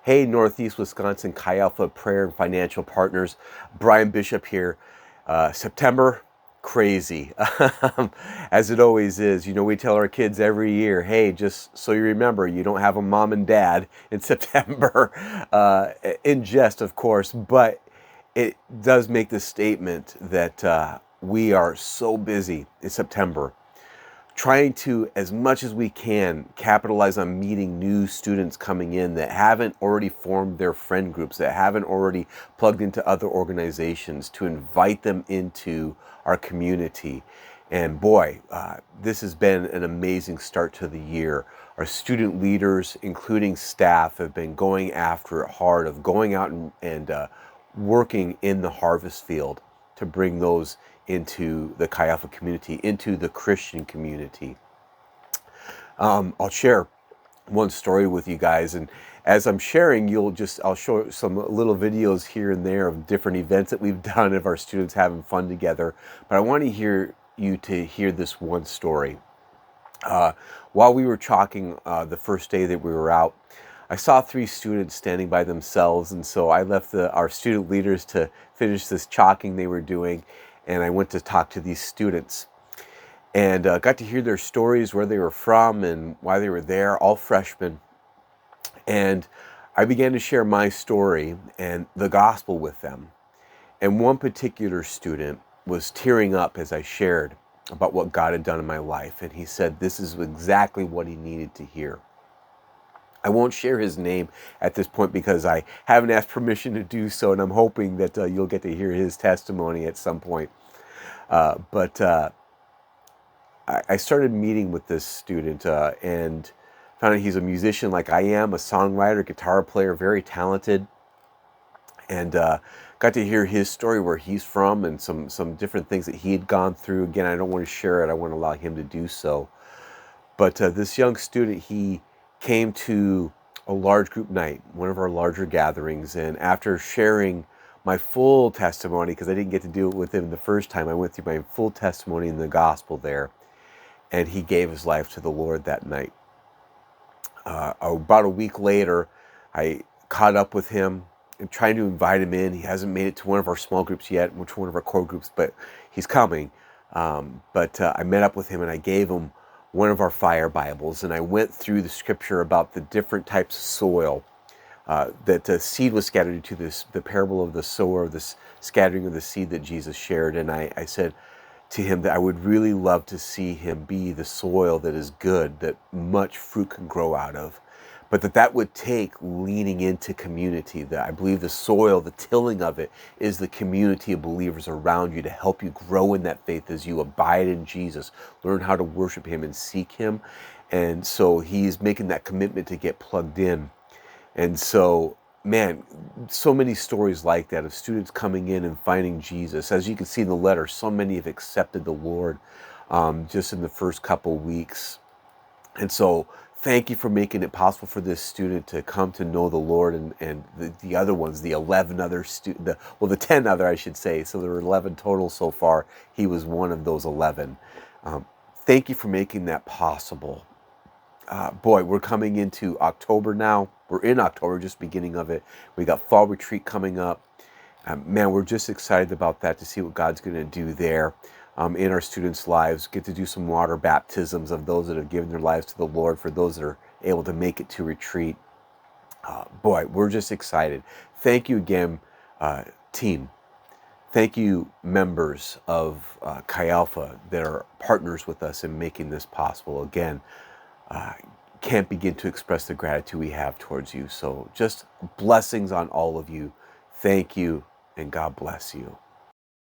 Hey, Northeast Wisconsin Chi Alpha Prayer and Financial Partners. Brian Bishop here. September, crazy. As it always is. You know, we tell our kids every year, hey, just so you remember, you don't have a mom and dad in September. In jest, of course, but it does make the statement that we are so busy in September, trying to, as much as we can, capitalize on meeting new students coming in that haven't already formed their friend groups, that haven't already plugged into other organizations, to invite them into our community. And boy, this has been an amazing start to the year. Our student leaders, including staff, have been going after it hard, of going out and working in the harvest field to bring those into the Chi Alpha community, into the Christian community. I'll share one story with you guys, and as I'm sharing, I'll show some little videos here and there of different events that we've done of our students having fun together. But I want to hear this one story. While we were chalking the first day that we were out, I saw 3 students standing by themselves, and so I left our student leaders to finish this chalking they were doing, and I went to talk to these students and got to hear their stories, where they were from and why they were there, all freshmen. And I began to share my story and the gospel with them. And one particular student was tearing up as I shared about what God had done in my life. And he said this is exactly what he needed to hear. I won't share his name at this point because I haven't asked permission to do so, and I'm hoping that you'll get to hear his testimony at some point. But I started meeting with this student and found out he's a musician like I am, a songwriter, guitar player, very talented, and got to hear his story, where he's from, and some different things that he had gone through. Again, I don't want to share it. I want to allow him to do so. But this young student, he came to a large group night, one of our larger gatherings, and after sharing my full testimony, because I didn't get to do it with him the first time, I went through my full testimony in the gospel there, and he gave his life to the Lord that night. About a week later, I caught up with him and trying to invite him in. He hasn't made it to one of our small groups yet, which one of our core groups, but he's coming. But I met up with him and I gave him one of our fire Bibles, and I went through the scripture about the different types of soil that seed was scattered into, the parable of the sower, this scattering of the seed that Jesus shared. And I said to him that I would really love to see him be the soil that is good, that much fruit can grow out of, but that would take leaning into community. That I believe the soil, the tilling of it, is the community of believers around you to help you grow in that faith as you abide in Jesus, learn how to worship him and seek him. And so he's making that commitment to get plugged in. And so, man, so many stories like that of students coming in and finding Jesus. As you can see in the letter, so many have accepted the Lord just in the first couple weeks. And so thank you for making it possible for this student to come to know the Lord, and the other ones, the 11 other students, the 10 other, I should say. So there were 11 total so far. He was one of those 11. Thank you for making that possible. Boy, we're coming into October now. We're in October, just beginning of it. We got fall retreat coming up. Man, we're just excited about that, to see what God's going to do there in our students' lives. Get to do some water baptisms of those that have given their lives to the Lord, for those that are able to make it to retreat. Boy, we're just excited. Thank you again, team. Thank you, members of Chi Alpha that are partners with us in making this possible. Again, can't begin to express the gratitude we have towards you. So just blessings on all of you. Thank you, and God bless you.